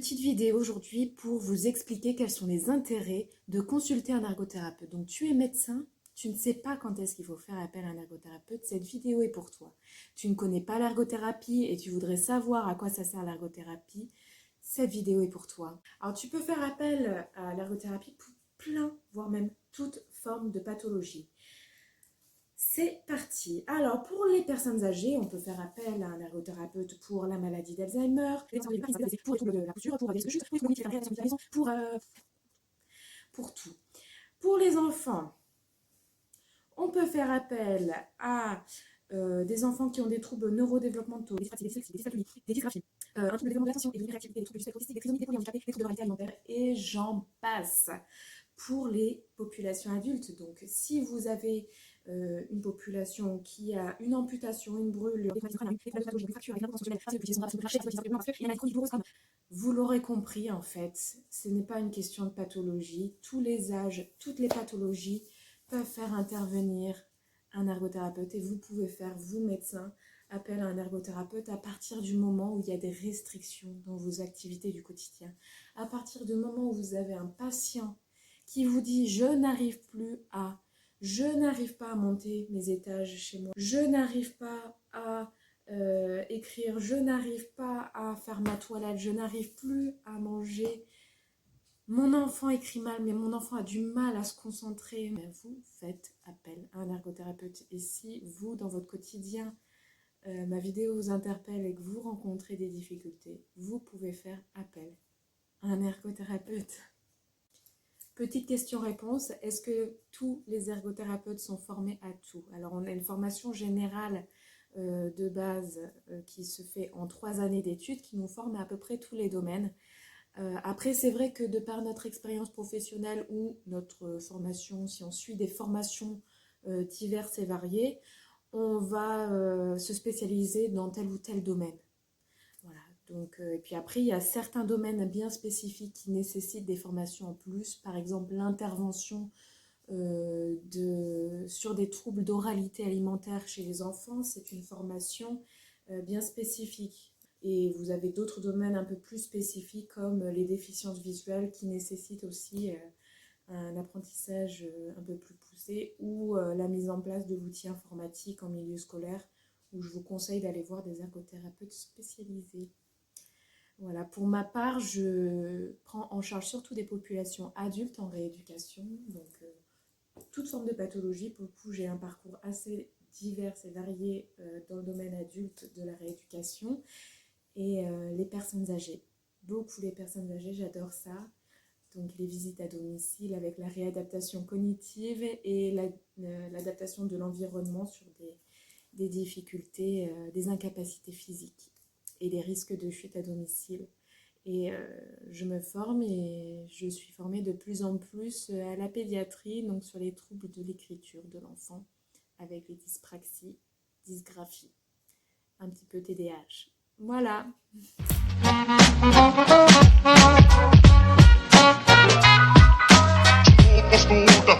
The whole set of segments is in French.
petite vidéo aujourd'hui pour vous expliquer quels sont les intérêts de consulter un ergothérapeute. Donc tu es médecin, tu ne sais pas quand est-ce qu'il faut faire appel à un ergothérapeute, cette vidéo est pour toi. Tu ne connais pas l'ergothérapie et tu voudrais savoir à quoi ça sert l'ergothérapie, cette vidéo est pour toi. Alors tu peux faire appel à l'ergothérapie pour plein, voire même toute forme de pathologie. C'est parti. Alors, pour les personnes âgées, on peut faire appel à un ergothérapeute pour la maladie d'Alzheimer, pour les troubles de la posture, pour tout. Pour les enfants, on peut faire appel à des enfants qui ont des troubles neurodéveloppementaux, des dysgraphies, un trouble de développement de l'attention et de l'hyperactivité, des troubles du spectre autistique, des trisomies, des polyhandicapés, des troubles de l'oralité alimentaire, et j'en passe. Pour les populations adultes, donc si vous avez une population qui a une amputation, une brûlure, vous l'aurez compris en fait, ce n'est pas une question de pathologie. Tous les âges, toutes les pathologies peuvent faire intervenir un ergothérapeute et vous pouvez faire, vous médecins, appel à un ergothérapeute à partir du moment où il y a des restrictions dans vos activités du quotidien. À partir du moment où vous avez un patient qui vous dit « je n'arrive pas à monter mes étages chez moi, je n'arrive pas à écrire, je n'arrive pas à faire ma toilette, je n'arrive plus à manger, mon enfant écrit mal, mais mon enfant a du mal à se concentrer », vous faites appel à un ergothérapeute. Et si vous, dans votre quotidien, ma vidéo vous interpelle et que vous rencontrez des difficultés, vous pouvez faire appel à un ergothérapeute. Petite question-réponse, est-ce que tous les ergothérapeutes sont formés à tout? Alors on a une formation générale de base qui se fait en 3 années d'études qui nous forme à peu près tous les domaines. Après c'est vrai que de par notre expérience professionnelle ou notre formation, si on suit des formations diverses et variées, on va se spécialiser dans tel ou tel domaine. Voilà. Donc, et puis après, il y a certains domaines bien spécifiques qui nécessitent des formations en plus. Par exemple, l'intervention sur des troubles d'oralité alimentaire chez les enfants, c'est une formation bien spécifique. Et vous avez d'autres domaines un peu plus spécifiques comme les déficiences visuelles qui nécessitent aussi un apprentissage un peu plus poussé ou la mise en place de l'outil informatique en milieu scolaire où je vous conseille d'aller voir des ergothérapeutes spécialisés. Voilà, pour ma part, je prends en charge surtout des populations adultes en rééducation, donc toute forme de pathologie. Pour le coup, j'ai un parcours assez divers et varié dans le domaine adulte de la rééducation et les personnes âgées. Beaucoup les personnes âgées, j'adore ça. Donc les visites à domicile avec la réadaptation cognitive et l'adaptation de l'environnement sur des difficultés, des incapacités physiques et des risques de chute à domicile. Et je me forme et je suis formée de plus en plus à la pédiatrie, donc sur les troubles de l'écriture de l'enfant, avec les dyspraxies, dysgraphies, un petit peu TDAH. Voilà.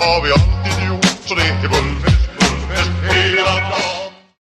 Hobby.